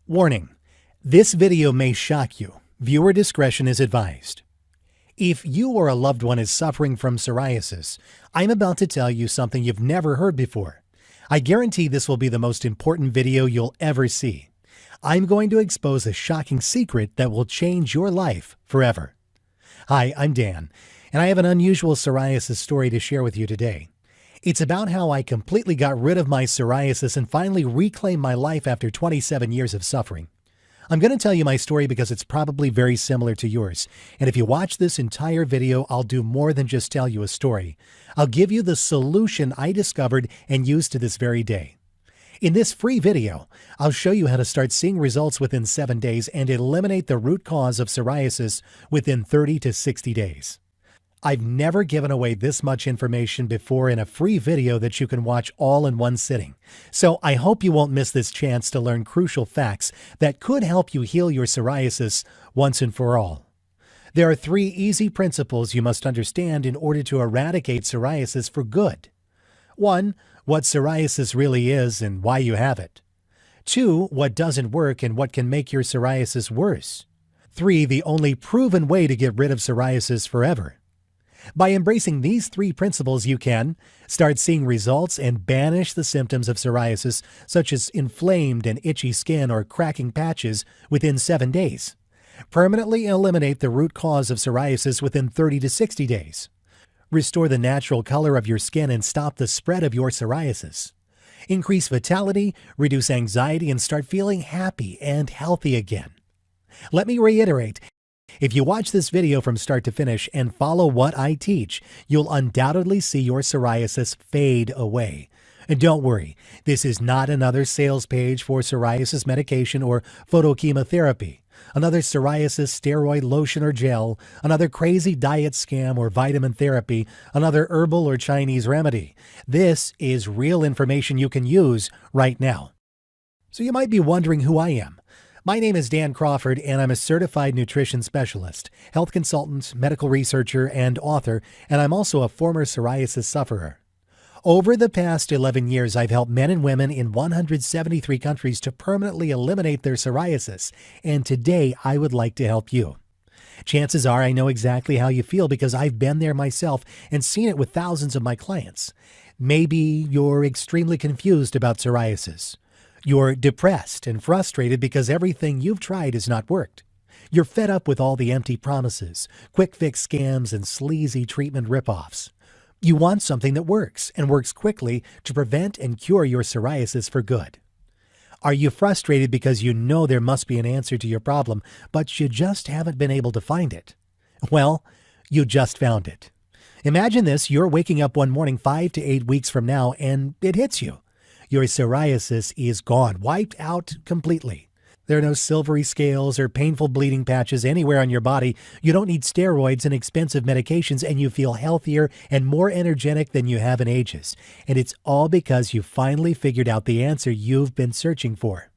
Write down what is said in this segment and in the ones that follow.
Warning: this video may shock you. Viewer discretion is advised. If you or a loved one is suffering from psoriasis, I'm about to tell you something you've never heard before. I guarantee this will be the most important video you'll ever see. I'm going to expose a shocking secret that will change your life forever. Hi, I'm Dan, and I have an unusual psoriasis story to share with you today. It's about how I completely got rid of my psoriasis and finally reclaimed my life after 27 years of suffering. I'm going to tell you my story because it's probably very similar to yours. And if you watch this entire video, I'll do more than just tell you a story. I'll give you the solution I discovered and use to this very day. In this free video, I'll show you how to start seeing results within 7 days and eliminate the root cause of psoriasis within 30 to 60 days. I've never given away this much information before in a free video that you can watch all in one sitting. So I hope you won't miss this chance to learn crucial facts that could help you heal your psoriasis once and for all. There are 3 easy principles you must understand in order to eradicate psoriasis for good. 1. What psoriasis really is and why you have it. 2. What doesn't work and what can make your psoriasis worse. 3. The only proven way to get rid of psoriasis forever. By embracing these 3 principles, you can start seeing results and banish the symptoms of psoriasis, such as inflamed and itchy skin or cracking patches, within 7 days. Permanently eliminate the root cause of psoriasis within 30 to 60 days. Restore the natural color of your skin and stop the spread of your psoriasis. Increase vitality, reduce anxiety, and start feeling happy and healthy again. Let me reiterate. If you watch this video from start to finish and follow what I teach, you'll undoubtedly see your psoriasis fade away. And don't worry, this is not another sales page for psoriasis medication or photochemotherapy, another psoriasis steroid lotion or gel, another crazy diet scam or vitamin therapy, another herbal or Chinese remedy. This is real information you can use right now. So you might be wondering who I am. My name is Dan Crawford, and I'm a certified nutrition specialist, health consultant, medical researcher, and author, and I'm also a former psoriasis sufferer. Over the past 11 years, I've helped men and women in 173 countries to permanently eliminate their psoriasis, and today I would like to help you. Chances are I know exactly how you feel because I've been there myself and seen it with thousands of my clients. Maybe you're extremely confused about psoriasis. You're depressed and frustrated because everything you've tried has not worked. You're fed up with all the empty promises, quick fix scams, and sleazy treatment ripoffs. You want something that works and works quickly to prevent and cure your psoriasis for good. Are you frustrated because you know there must be an answer to your problem, but you just haven't been able to find it? Well, you just found it. Imagine this: you're waking up one morning 5 to 8 weeks from now and it hits you. Your psoriasis is gone, wiped out completely. There are no silvery scales or painful bleeding patches anywhere on your body. You don't need steroids and expensive medications, and you feel healthier and more energetic than you have in ages. And it's all because you finally figured out the answer you've been searching for.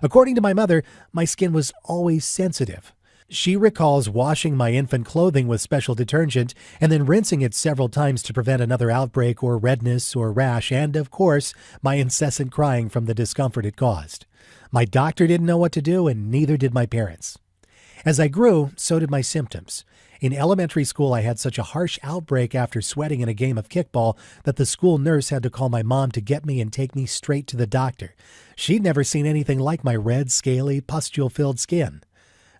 According to my mother, my skin was always sensitive. She recalls washing my infant clothing with special detergent and then rinsing it several times to prevent another outbreak or redness or rash, and of course, my incessant crying from the discomfort it caused. My doctor didn't know what to do, and neither did my parents. As I grew, so did my symptoms. In elementary school, I had such a harsh outbreak after sweating in a game of kickball that the school nurse had to call my mom to get me and take me straight to the doctor. She'd never seen anything like my red, scaly, pustule-filled skin.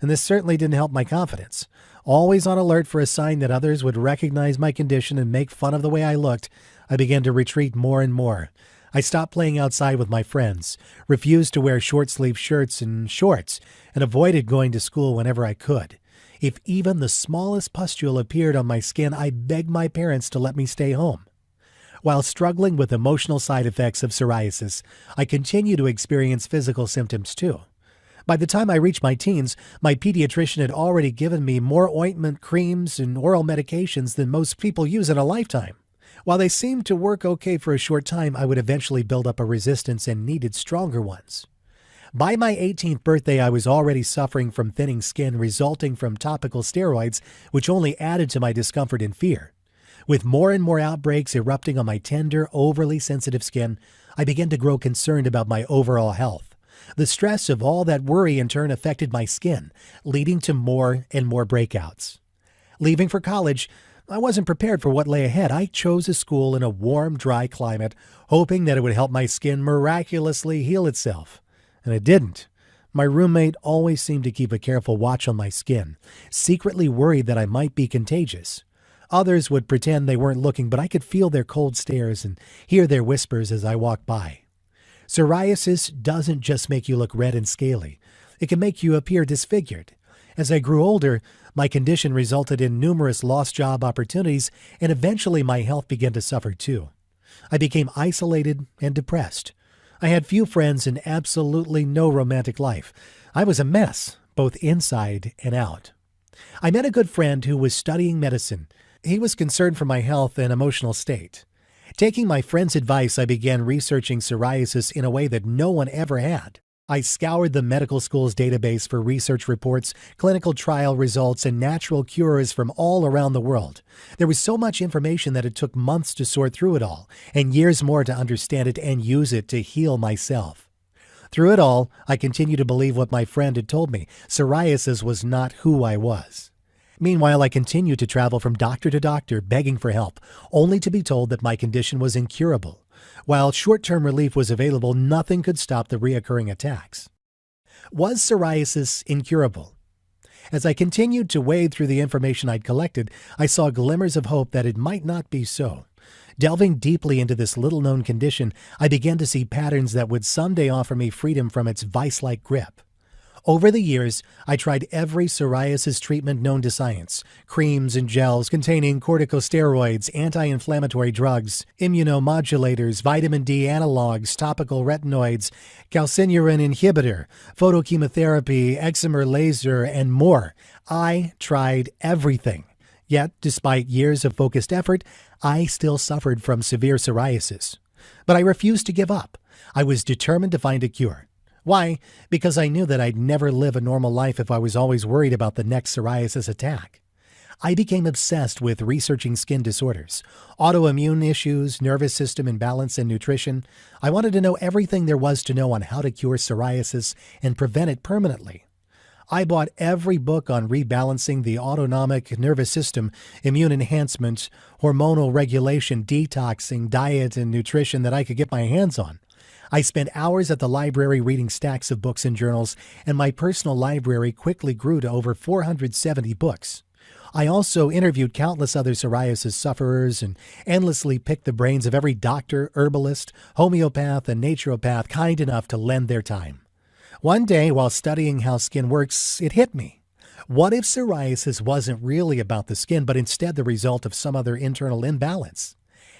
And this certainly didn't help my confidence. Always on alert for a sign that others would recognize my condition and make fun of the way I looked, I began to retreat more and more. I stopped playing outside with my friends, refused to wear short-sleeved shirts and shorts, and avoided going to school whenever I could. If even the smallest pustule appeared on my skin, I begged my parents to let me stay home. While struggling with emotional side effects of psoriasis, I continue to experience physical symptoms too. By the time I reached my teens, my pediatrician had already given me more ointment, creams, and oral medications than most people use in a lifetime. While they seemed to work okay for a short time, I would eventually build up a resistance and needed stronger ones. By my 18th birthday, I was already suffering from thinning skin resulting from topical steroids, which only added to my discomfort and fear. With more and more outbreaks erupting on my tender, overly sensitive skin, I began to grow concerned about my overall health. The stress of all that worry in turn affected my skin, leading to more and more breakouts. Leaving for college, I wasn't prepared for what lay ahead. I chose a school in a warm, dry climate, hoping that it would help my skin miraculously heal itself. And it didn't. My roommate always seemed to keep a careful watch on my skin, secretly worried that I might be contagious. Others would pretend they weren't looking, but I could feel their cold stares and hear their whispers as I walked by. Psoriasis doesn't just make you look red and scaly. It can make you appear disfigured. As I grew older, my condition resulted in numerous lost job opportunities, and eventually my health began to suffer too. I became isolated and depressed. I had few friends and absolutely no romantic life. I was a mess, both inside and out. I met a good friend who was studying medicine. He was concerned for my health and emotional state. Taking my friend's advice, I began researching psoriasis in a way that no one ever had. I scoured the medical school's database for research reports, clinical trial results, and natural cures from all around the world. There was so much information that it took months to sort through it all, and years more to understand it and use it to heal myself. Through it all, I continued to believe what my friend had told me. Psoriasis was not who I was. Meanwhile, I continued to travel from doctor to doctor, begging for help, only to be told that my condition was incurable. While short-term relief was available, nothing could stop the reoccurring attacks. Was psoriasis incurable? As I continued to wade through the information I'd collected, I saw glimmers of hope that it might not be so. Delving deeply into this little-known condition, I began to see patterns that would someday offer me freedom from its vice-like grip. Over the years, I tried every psoriasis treatment known to science: creams and gels containing corticosteroids, anti-inflammatory drugs, immunomodulators, vitamin D analogs, topical retinoids, calcineurin inhibitor, photochemotherapy, excimer laser, and more. I tried everything. Yet, despite years of focused effort, I still suffered from severe psoriasis. But I refused to give up. I was determined to find a cure. Why? Because I knew that I'd never live a normal life if I was always worried about the next psoriasis attack. I became obsessed with researching skin disorders, autoimmune issues, nervous system imbalance, and nutrition. I wanted to know everything there was to know on how to cure psoriasis and prevent it permanently. I bought every book on rebalancing the autonomic nervous system, immune enhancement, hormonal regulation, detoxing, diet, and nutrition that I could get my hands on. I spent hours at the library reading stacks of books and journals, and my personal library quickly grew to over 470 books. I also interviewed countless other psoriasis sufferers and endlessly picked the brains of every doctor, herbalist, homeopath, and naturopath kind enough to lend their time. One day, while studying how skin works, it hit me. What if psoriasis wasn't really about the skin, but instead the result of some other internal imbalance?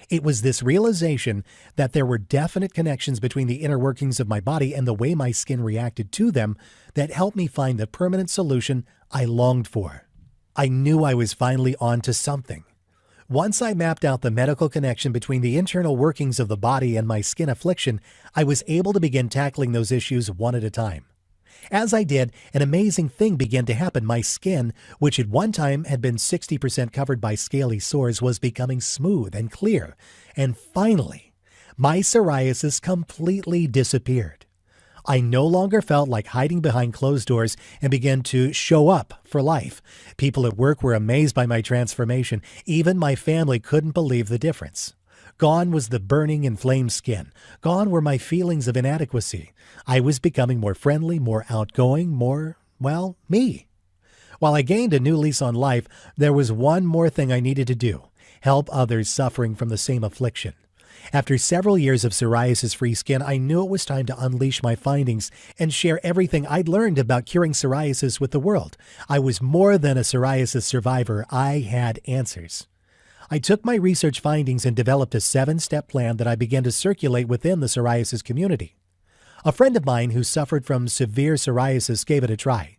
It was this realization that there were definite connections between the inner workings of my body and the way my skin reacted to them that helped me find the permanent solution I longed for. I knew I was finally on to something. Once I mapped out the medical connection between the internal workings of the body and my skin affliction, I was able to begin tackling those issues one at a time. As I did, an amazing thing began to happen. My skin, which at one time had been 60% covered by scaly sores, was becoming smooth and clear. And finally, my psoriasis completely disappeared. I no longer felt like hiding behind closed doors and began to show up for life. People at work were amazed by my transformation. Even my family couldn't believe the difference. Gone was the burning, inflamed skin. Gone were my feelings of inadequacy. I was becoming more friendly, more outgoing, more, well, me. While I gained a new lease on life, there was one more thing I needed to do: help others suffering from the same affliction. After several years of psoriasis-free skin, I knew it was time to unleash my findings and share everything I'd learned about curing psoriasis with the world. I was more than a psoriasis survivor. I had answers. I took my research findings and developed a 7-step plan that I began to circulate within the psoriasis community. A friend of mine who suffered from severe psoriasis gave it a try.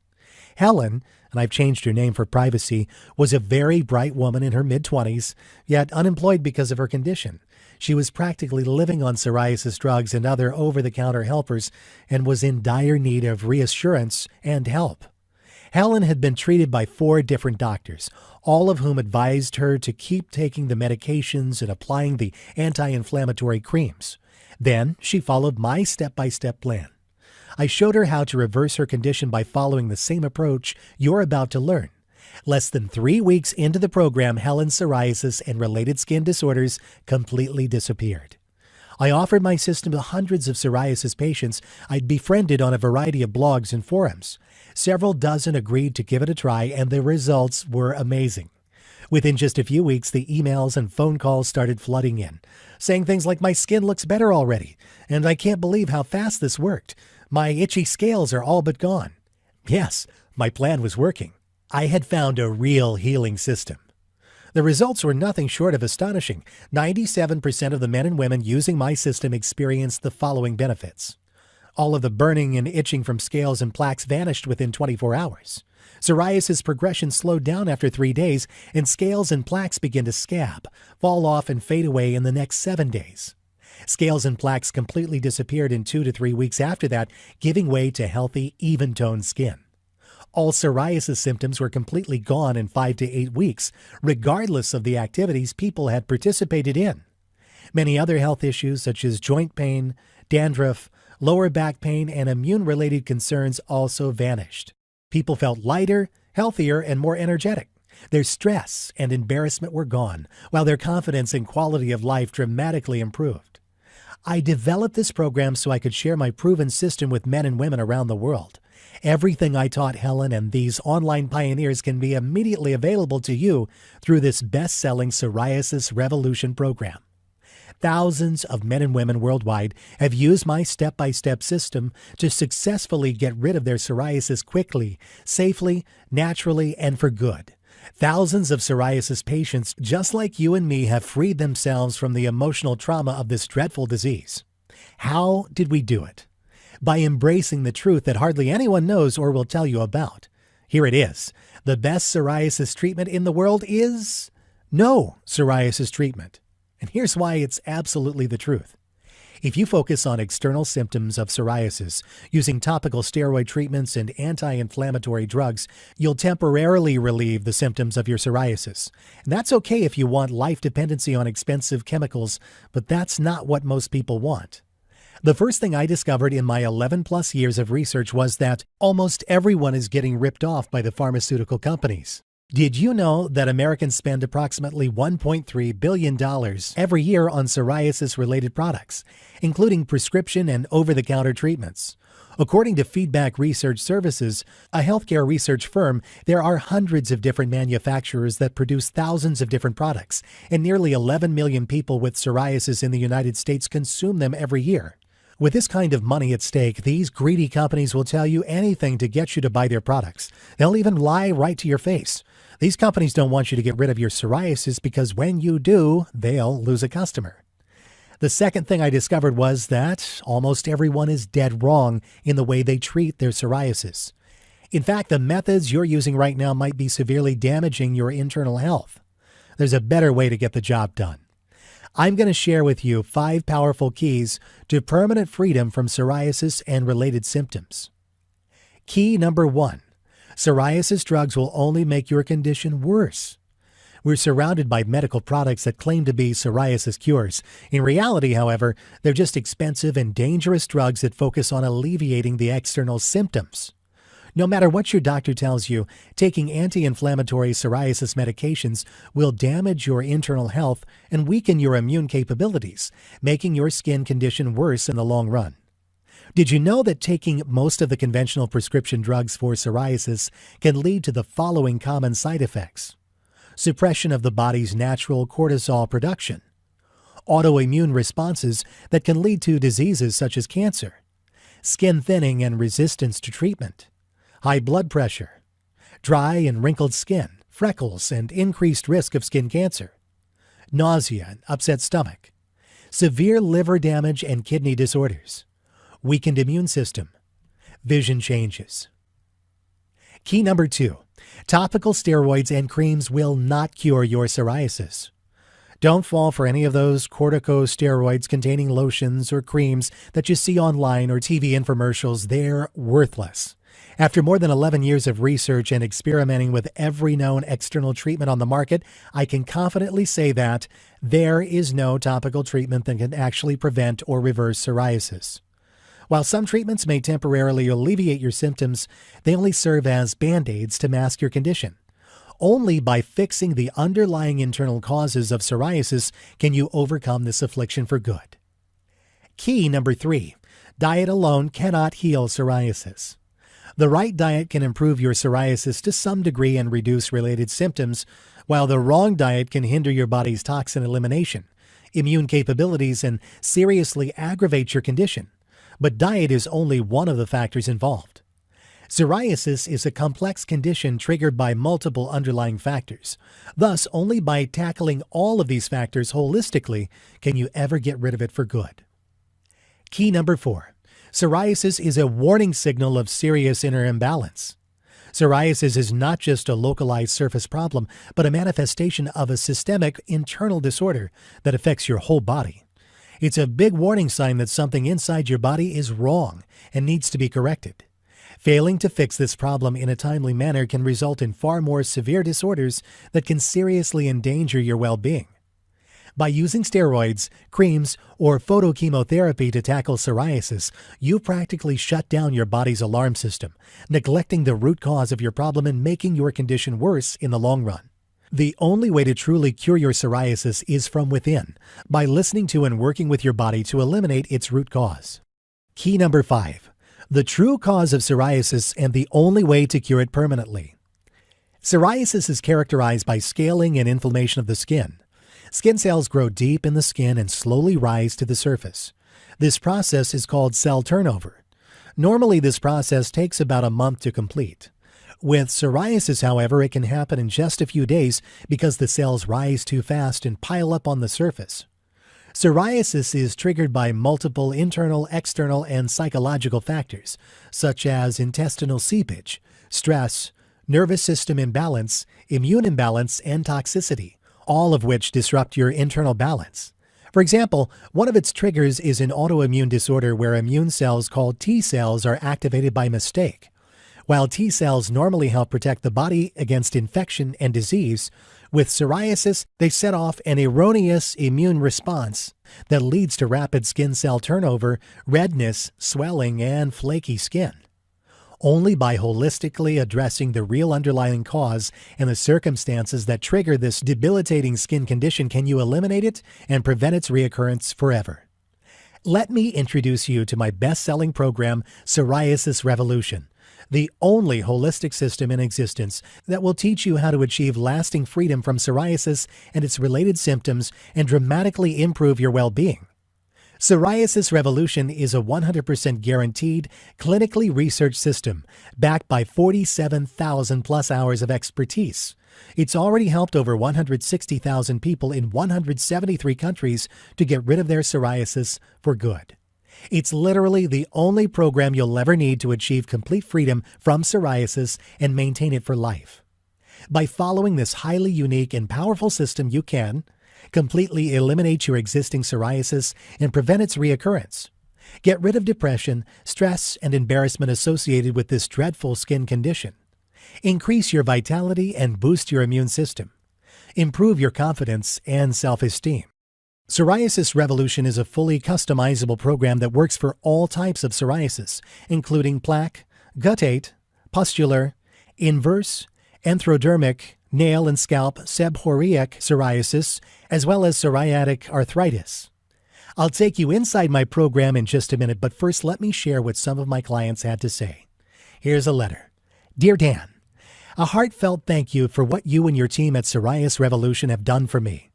Helen, and I've changed her name for privacy, was a very bright woman in her mid-20s, yet unemployed because of her condition. She was practically living on psoriasis drugs and other over-the-counter helpers and was in dire need of reassurance and help. Helen had been treated by 4 different doctors, all of whom advised her to keep taking the medications and applying the anti-inflammatory creams. Then she followed my step-by-step plan. I showed her how to reverse her condition by following the same approach you're about to learn. Less than 3 weeks into the program, Helen's psoriasis and related skin disorders completely disappeared. I offered my system to hundreds of psoriasis patients I'd befriended on a variety of blogs and forums. Several dozen agreed to give it a try, and the results were amazing. Within just a few weeks, the emails and phone calls started flooding in, saying things like, "My skin looks better already, and I can't believe how fast this worked. My itchy scales are all but gone." Yes, my plan was working. I had found a real healing system. The results were nothing short of astonishing. 97% of the men and women using my system experienced the following benefits. All of the burning and itching from scales and plaques vanished within 24 hours. Psoriasis progression slowed down after 3 days, and scales and plaques began to scab, fall off, and fade away in the next 7 days. Scales and plaques completely disappeared in 2 to 3 weeks after that, giving way to healthy, even-toned skin. All psoriasis symptoms were completely gone in 5 to 8 weeks, regardless of the activities people had participated in. Many other health issues, such as joint pain, dandruff, lower back pain, and immune-related concerns also vanished. People felt lighter, healthier, and more energetic. Their stress and embarrassment were gone, while their confidence and quality of life dramatically improved. I developed this program so I could share my proven system with men and women around the world. Everything I taught Helen and these online pioneers can be immediately available to you through this best-selling Psoriasis Revolution program. Thousands of men and women worldwide have used my step-by-step system to successfully get rid of their psoriasis quickly, safely, naturally, and for good. Thousands of psoriasis patients, just like you and me, have freed themselves from the emotional trauma of this dreadful disease. How did we do it? By embracing the truth that hardly anyone knows or will tell you about. Here it is. The best psoriasis treatment in the world is no psoriasis treatment. And here's why it's absolutely the truth. If you focus on external symptoms of psoriasis using topical steroid treatments and anti-inflammatory drugs, you'll temporarily relieve the symptoms of your psoriasis. And that's okay if you want life dependency on expensive chemicals, but that's not what most people want. The first thing I discovered in my 11-plus years of research was that almost everyone is getting ripped off by the pharmaceutical companies. Did you know that Americans spend approximately $1.3 billion every year on psoriasis-related products, including prescription and over-the-counter treatments? According to Feedback Research Services, a healthcare research firm, there are hundreds of different manufacturers that produce thousands of different products, and nearly 11 million people with psoriasis in the United States consume them every year. With this kind of money at stake, these greedy companies will tell you anything to get you to buy their products. They'll even lie right to your face. These companies don't want you to get rid of your psoriasis because when you do, they'll lose a customer. The second thing I discovered was that almost everyone is dead wrong in the way they treat their psoriasis. In fact, the methods you're using right now might be severely damaging your internal health. There's a better way to get the job done. I'm going to share with you 5 powerful keys to permanent freedom from psoriasis and related symptoms. Key number 1. Psoriasis drugs will only make your condition worse. We're surrounded by medical products that claim to be psoriasis cures. In reality, however, they're just expensive and dangerous drugs that focus on alleviating the external symptoms. No matter what your doctor tells you, taking anti-inflammatory psoriasis medications will damage your internal health and weaken your immune capabilities, making your skin condition worse in the long run. Did you know that taking most of the conventional prescription drugs for psoriasis can lead to the following common side effects? Suppression of the body's natural cortisol production, autoimmune responses that can lead to diseases such as cancer, skin thinning and resistance to treatment, high blood pressure, dry and wrinkled skin, freckles, and increased risk of skin cancer, nausea and upset stomach, severe liver damage and kidney disorders, weakened immune system, vision changes. Key number 2. Topical steroids and creams will not cure your psoriasis. Don't fall for any of those corticosteroids containing lotions or creams that you see online or TV infomercials. They're worthless. After more than 11 years of research and experimenting with every known external treatment on the market, I can confidently say that there is no topical treatment that can actually prevent or reverse psoriasis. While some treatments may temporarily alleviate your symptoms, they only serve as band-aids to mask your condition. Only by fixing the underlying internal causes of psoriasis can you overcome this affliction for good. Key number 3. Diet alone cannot heal psoriasis. The right diet can improve your psoriasis to some degree and reduce related symptoms, while the wrong diet can hinder your body's toxin elimination, immune capabilities, and seriously aggravate your condition. But diet is only one of the factors involved. Psoriasis is a complex condition triggered by multiple underlying factors. Thus, only by tackling all of these factors holistically can you ever get rid of it for good. Key number 4. Psoriasis is a warning signal of serious inner imbalance. Psoriasis is not just a localized surface problem, but a manifestation of a systemic internal disorder that affects your whole body. It's a big warning sign that something inside your body is wrong and needs to be corrected. Failing to fix this problem in a timely manner can result in far more severe disorders that can seriously endanger your well-being. By using steroids, creams, or photochemotherapy to tackle psoriasis, you practically shut down your body's alarm system, neglecting the root cause of your problem and making your condition worse in the long run. The only way to truly cure your psoriasis is from within, by listening to and working with your body to eliminate its root cause. Key number 5. The true cause of psoriasis and the only way to cure it permanently. Psoriasis is characterized by scaling and inflammation of the skin. Skin cells grow deep in the skin and slowly rise to the surface. This process is called cell turnover. Normally, this process takes about a month to complete. With psoriasis, however, it can happen in just a few days because the cells rise too fast and pile up on the surface. Psoriasis is triggered by multiple internal, external, and psychological factors, such as intestinal seepage, stress, nervous system imbalance, immune imbalance, and toxicity, all of which disrupt your internal balance. For example, one of its triggers is an autoimmune disorder where immune cells called T cells are activated by mistake. While T cells normally help protect the body against infection and disease, with psoriasis, they set off an erroneous immune response that leads to rapid skin cell turnover, redness, swelling, and flaky skin. Only by holistically addressing the real underlying cause and the circumstances that trigger this debilitating skin condition can you eliminate it and prevent its reoccurrence forever. Let me introduce you to my best-selling program, Psoriasis Revolution, the only holistic system in existence that will teach you how to achieve lasting freedom from psoriasis and its related symptoms and dramatically improve your well-being. Psoriasis Revolution is a 100% guaranteed, clinically researched system backed by 47,000 plus hours of expertise. It's already helped over 160,000 people in 173 countries to get rid of their psoriasis for good. It's literally the only program you'll ever need to achieve complete freedom from psoriasis and maintain it for life. By following this highly unique and powerful system, you can completely eliminate your existing psoriasis and prevent its reoccurrence. Get rid of depression, stress, and embarrassment associated with this dreadful skin condition. Increase your vitality and boost your immune system. Improve your confidence and self-esteem. Psoriasis Revolution is a fully customizable program that works for all types of psoriasis, including plaque, guttate, pustular, inverse, anthrodermic, nail and scalp seborrheic psoriasis, as well as psoriatic arthritis. I'll take you inside my program in just a minute, but first let me share what some of my clients had to say. Here's a letter. Dear Dan, a heartfelt thank you for what you and your team at Psoriasis Revolution have done for me.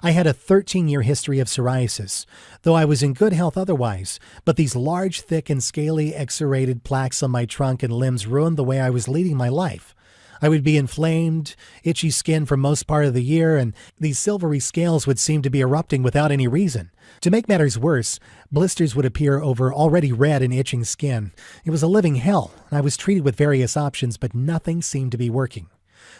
I had a 13-year history of psoriasis, though I was in good health otherwise, but these large, thick, and scaly exudated plaques on my trunk and limbs ruined the way I was leading my life. I would be inflamed, itchy skin for most part of the year, and these silvery scales would seem to be erupting without any reason. To make matters worse, blisters would appear over already red and itching skin. It was a living hell. I was treated with various options, but nothing seemed to be working.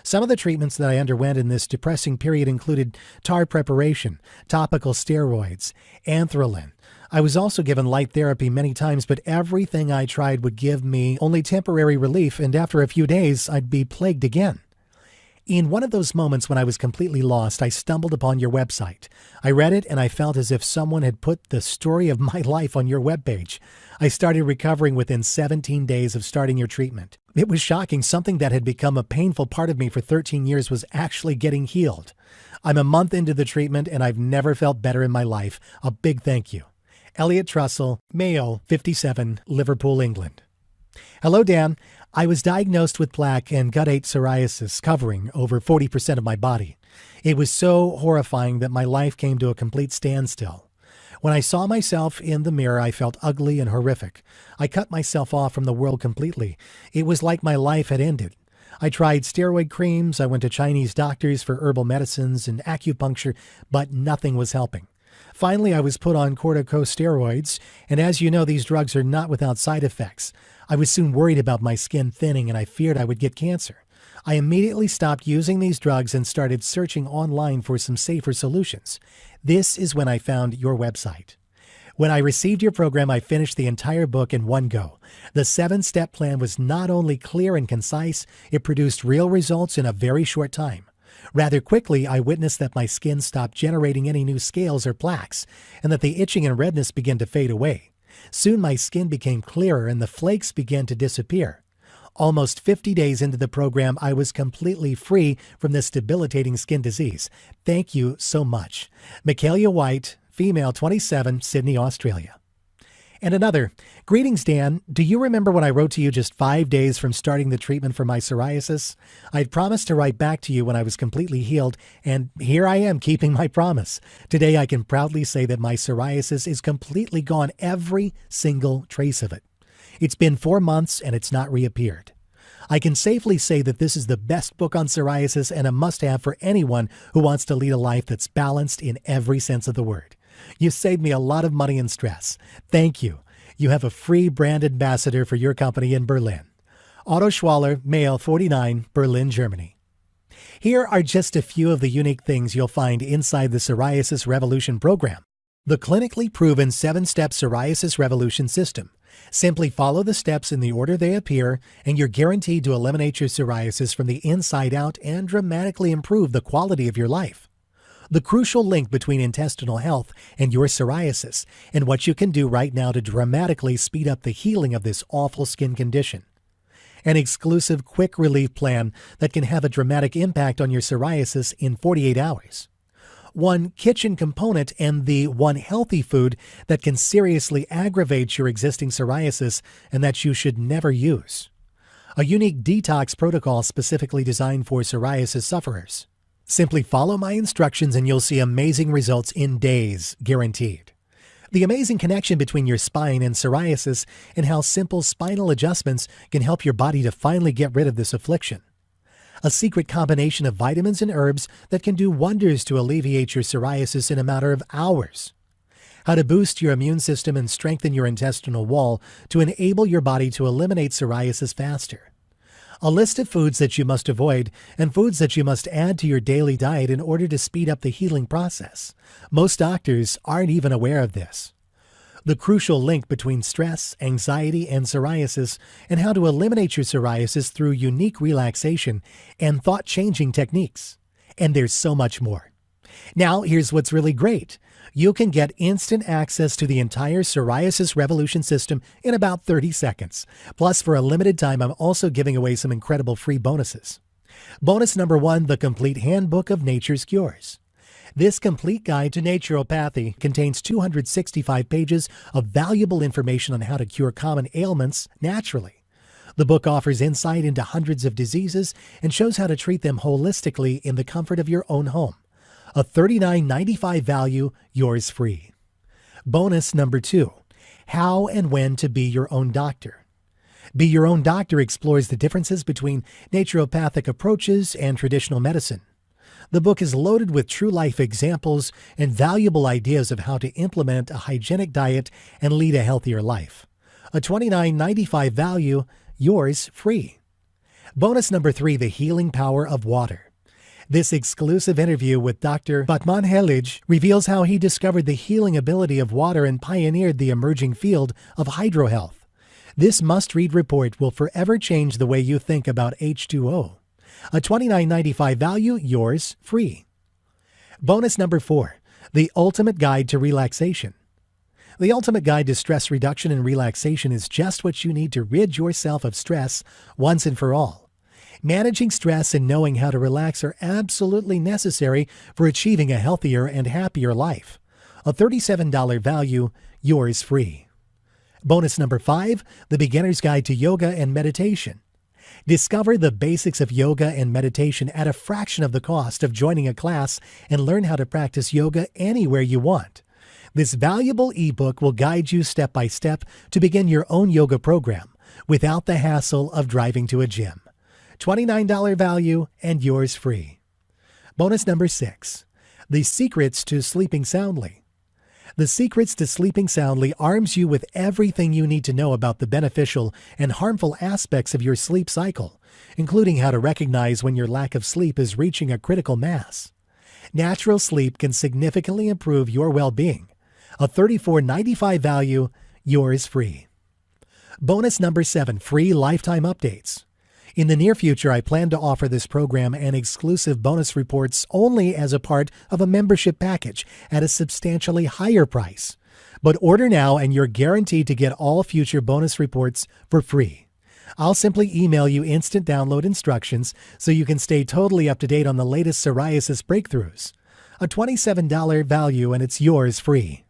Some of the treatments that I underwent in this depressing period included tar preparation, topical steroids, anthralin. I was also given light therapy many times, but everything I tried would give me only temporary relief, and after a few days, I'd be plagued again. In one of those moments when I was completely lost, I stumbled upon your website. I read it and I felt as if someone had put the story of my life on your webpage. I started recovering within 17 days of starting your treatment. It was shocking. Something that had become a painful part of me for 13 years was actually getting healed. I'm a month into the treatment and I've never felt better in my life. A big thank you. Elliot Trussell, Mayo, 57, Liverpool, England. Hello, Dan. I was diagnosed with plaque and guttate psoriasis covering over 40% of my body. It was so horrifying that my life came to a complete standstill. When I saw myself in the mirror, I felt ugly and horrific. I cut myself off from the world completely. It was like my life had ended. I tried steroid creams, I went to Chinese doctors for herbal medicines and acupuncture, but nothing was helping. Finally, I was put on corticosteroids, and as you know, these drugs are not without side effects. I was soon worried about my skin thinning, and I feared I would get cancer. I immediately stopped using these drugs and started searching online for some safer solutions. This is when I found your website. When I received your program, I finished the entire book in one go. The 7-step plan was not only clear and concise, it produced real results in a very short time. Rather quickly, I witnessed that my skin stopped generating any new scales or plaques, and that the itching and redness began to fade away. Soon my skin became clearer and the flakes began to disappear. Almost 50 days into the program, I was completely free from this debilitating skin disease. Thank you so much. Michaelia White, female, 27, Sydney, Australia. And another, greetings, Dan. Do you remember when I wrote to you just 5 days from starting the treatment for my psoriasis? I'd promised to write back to you when I was completely healed, and here I am keeping my promise. Today, I can proudly say that my psoriasis is completely gone, every single trace of it. It's been 4 months and it's not reappeared. I can safely say that this is the best book on psoriasis and a must-have for anyone who wants to lead a life that's balanced in every sense of the word. You saved me a lot of money and stress. Thank you. You have a free brand ambassador for your company in Berlin. Otto Schwaller, male, 49, Berlin, Germany. Here are just a few of the unique things you'll find inside the Psoriasis Revolution program. The clinically proven 7-step Psoriasis Revolution system. Simply follow the steps in the order they appear, and you're guaranteed to eliminate your psoriasis from the inside out and dramatically improve the quality of your life. The crucial link between intestinal health and your psoriasis, and what you can do right now to dramatically speed up the healing of this awful skin condition. An exclusive quick relief plan that can have a dramatic impact on your psoriasis in 48 hours. One kitchen component and the one healthy food that can seriously aggravate your existing psoriasis and that you should never use. A unique detox protocol specifically designed for psoriasis sufferers. Simply follow my instructions and you'll see amazing results in days, guaranteed. The amazing connection between your spine and psoriasis and how simple spinal adjustments can help your body to finally get rid of this affliction. A secret combination of vitamins and herbs that can do wonders to alleviate your psoriasis in a matter of hours. How to boost your immune system and strengthen your intestinal wall to enable your body to eliminate psoriasis faster. A list of foods that you must avoid and foods that you must add to your daily diet in order to speed up the healing process. Most doctors aren't even aware of this. The crucial link between stress, anxiety, and psoriasis, and how to eliminate your psoriasis through unique relaxation and thought-changing techniques. And there's so much more. Now, here's what's really great. You can get instant access to the entire Psoriasis Revolution system in about 30 seconds. Plus, for a limited time, I'm also giving away some incredible free bonuses. Bonus number 1, the Complete Handbook of Nature's Cures. This complete guide to naturopathy contains 265 pages of valuable information on how to cure common ailments naturally. The book offers insight into hundreds of diseases and shows how to treat them holistically in the comfort of your own home. A $39.95 value, yours free. Bonus number 2, how and when to be your own doctor. Be Your Own Doctor explores the differences between naturopathic approaches and traditional medicine. The book is loaded with true-life examples and valuable ideas of how to implement a hygienic diet and lead a healthier life. A $29.95 value, yours free. Bonus number 3, the healing power of water. This exclusive interview with Dr. Batman Helij reveals how he discovered the healing ability of water and pioneered the emerging field of hydrohealth. This must-read report will forever change the way you think about H2O. A $29.95 value, yours free. Bonus number 4, the ultimate guide to relaxation. The ultimate guide to stress reduction and relaxation is just what you need to rid yourself of stress once and for all. Managing stress and knowing how to relax are absolutely necessary for achieving a healthier and happier life. A $37 value, yours free. Bonus number 5, the beginner's guide to yoga and meditation. Discover the basics of yoga and meditation at a fraction of the cost of joining a class and learn how to practice yoga anywhere you want. This valuable ebook will guide you step by step to begin your own yoga program without the hassle of driving to a gym. $29 value and yours free. Bonus number 6, the secrets to sleeping soundly. The Secrets to Sleeping Soundly arms you with everything you need to know about the beneficial and harmful aspects of your sleep cycle, including how to recognize when your lack of sleep is reaching a critical mass. Natural sleep can significantly improve your well-being. A $34.95 value, yours free. Bonus number 7, free lifetime updates. In the near future, I plan to offer this program and exclusive bonus reports only as a part of a membership package at a substantially higher price. But order now and you're guaranteed to get all future bonus reports for free. I'll simply email you instant download instructions so you can stay totally up to date on the latest psoriasis breakthroughs. A $27 value and it's yours free.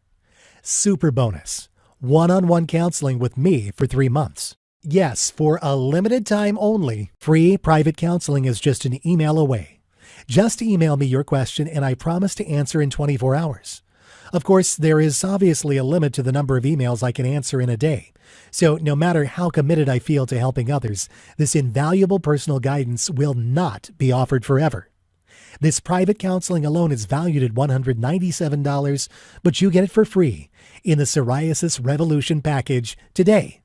Super bonus, one-on-one counseling with me for 3 months. Yes, for a limited time only, free private counseling is just an email away. Just email me your question and I promise to answer in 24 hours. Of course, there is obviously a limit to the number of emails I can answer in a day. So no matter how committed I feel to helping others, this invaluable personal guidance will not be offered forever. This private counseling alone is valued at $197, but you get it for free in the Psoriasis Revolution package today.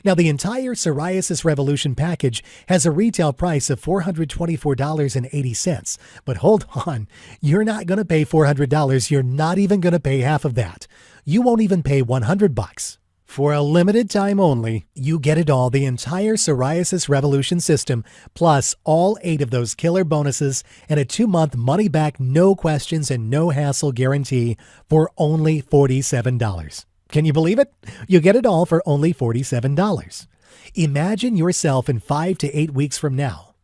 Now, the entire Psoriasis Revolution package has a retail price of $424.80. But hold on, you're not going to pay $400. You're not even going to pay half of that. You won't even pay $100. For a limited time only, you get it all, the entire Psoriasis Revolution system, plus all 8 of those killer bonuses and a 2-month money-back, no questions and no hassle guarantee for only $47. Can you believe it? You get it all for only $47. Imagine yourself in 5 to 8 weeks from now.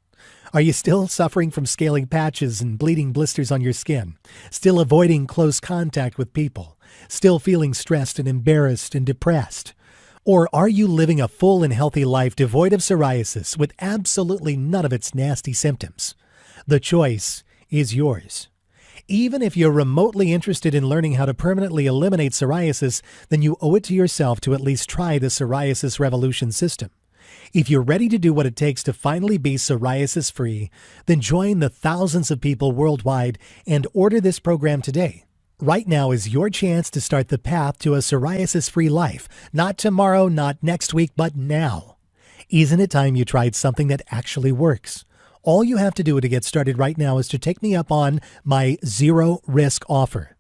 Are you still suffering from scaling patches and bleeding blisters on your skin? Still avoiding close contact with people? Still feeling stressed and embarrassed and depressed? Or are you living a full and healthy life devoid of psoriasis with absolutely none of its nasty symptoms? The choice is yours. Even if you're remotely interested in learning how to permanently eliminate psoriasis, then you owe it to yourself to at least try the Psoriasis Revolution system. If you're ready to do what it takes to finally be psoriasis-free, then join the thousands of people worldwide and order this program today. Right now is your chance to start the path to a psoriasis-free life. Not tomorrow, not next week, but now. Isn't it time you tried something that actually works? All you have to do to get started right now is to take me up on my zero-risk offer.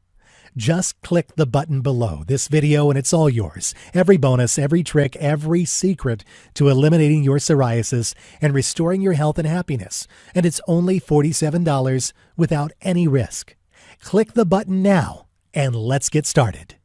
Just click the button below this video and it's all yours. Every bonus, every trick, every secret to eliminating your psoriasis and restoring your health and happiness. And it's only $47 without any risk. Click the button now and let's get started.